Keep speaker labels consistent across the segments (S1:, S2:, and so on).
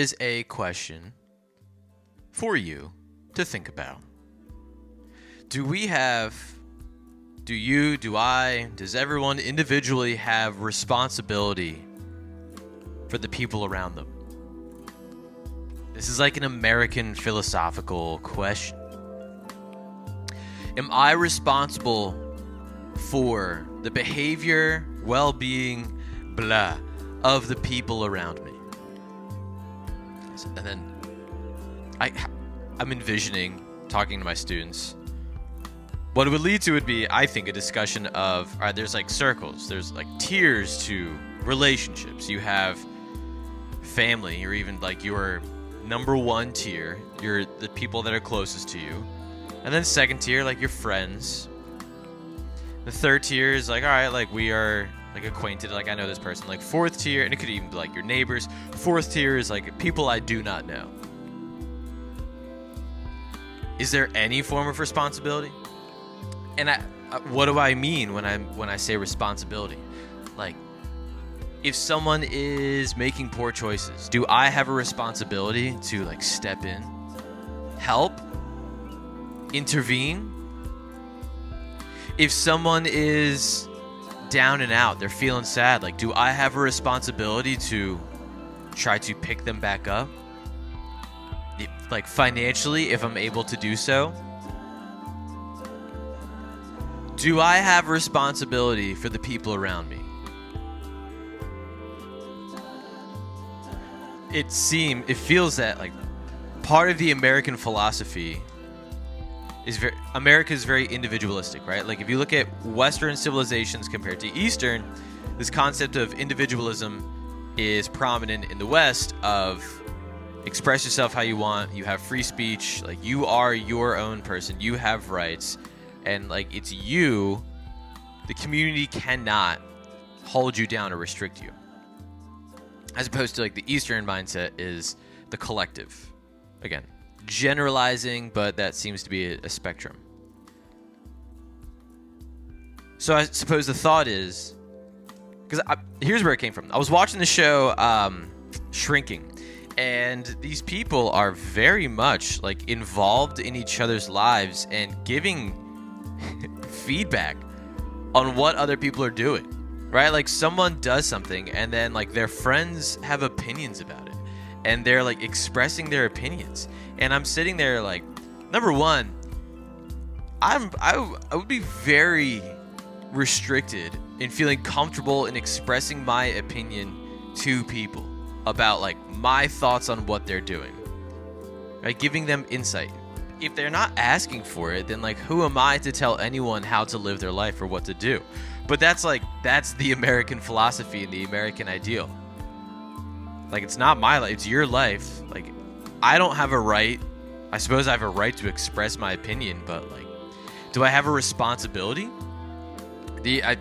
S1: is a question for you to think about. Do you, do I, does everyone individually have responsibility for the people around them? This is like an American philosophical question. Am I responsible for the behavior, well-being, blah, of the people around me? And then I'm envisioning talking to my students. What it would lead to would be, I think, a discussion of, all right, there's like circles, there's like tiers to relationships. You have family, or even like your number one tier, you're the people that are closest to you. And then second tier, like your friends. The third tier is like, all right, like we are like acquainted, like I know this person. Like fourth tier, and it could even be like your neighbors. Fourth tier is like people I do not know. Is there any form of responsibility? And what do I mean when I say responsibility? Like, if someone is making poor choices, do I have a responsibility to like step in, help, intervene? If someone is down and out, they're feeling sad, like do I have a responsibility to try to pick them back up? Like financially, if I'm able to do so? Do I have responsibility for the people around me? It feels that like part of the American philosophy is America is very individualistic, right? Like if you look at Western civilizations compared to Eastern, this concept of individualism is prominent in the West of express yourself how you want, you have free speech, like you are your own person, you have rights, and like it's you, the community cannot hold you down or restrict you. As opposed to like the Eastern mindset is the collective. Again, generalizing, but that seems to be a spectrum. So I suppose the thought is, because here's where it came from. I was watching the show Shrinking, and these people are very much like involved in each other's lives and giving feedback on what other people are doing. Right? Like someone does something and then like their friends have opinions about it and they're like expressing their opinions. And I'm sitting there like, number one, I would be very restricted in feeling comfortable in expressing my opinion to people about like my thoughts on what they're doing. Right? Giving them insight. If they're not asking for it, then like who am I to tell anyone how to live their life or what to do? But that's the American philosophy and the American ideal. Like, it's not my life, it's your life. Like, I don't have a right. I suppose I have a right to express my opinion, but like, do I have a responsibility? The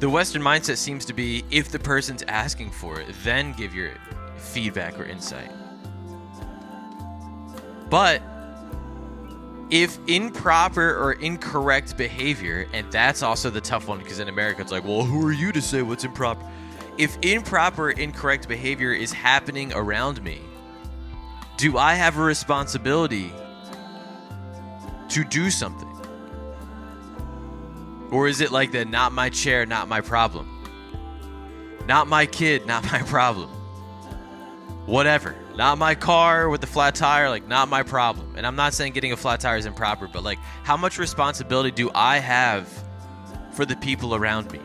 S1: Western mindset seems to be, if the person's asking for it, then give your feedback or insight. But if improper or incorrect behavior, and that's also the tough one because in America it's like, well, who are you to say what's improper? If improper, incorrect behavior is happening around me, do I have a responsibility to do something? Or is it like the not my chair, not my problem? Not my kid, not my problem. Whatever. Not my car with the flat tire, like not my problem. And I'm not saying getting a flat tire is improper, but like how much responsibility do I have for the people around me?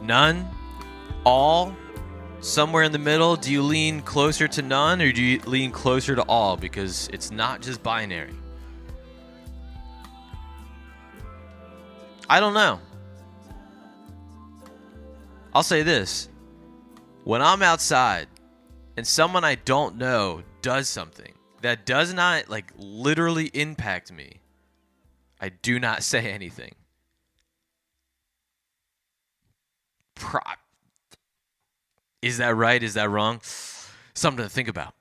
S1: None? All? Somewhere in the middle? Do you lean closer to none or do you lean closer to all? Because it's not just binary. I don't know. I'll say this. When I'm outside and someone I don't know does something that does not like literally impact me, I do not say anything. Is that right? Is that wrong? Something to think about.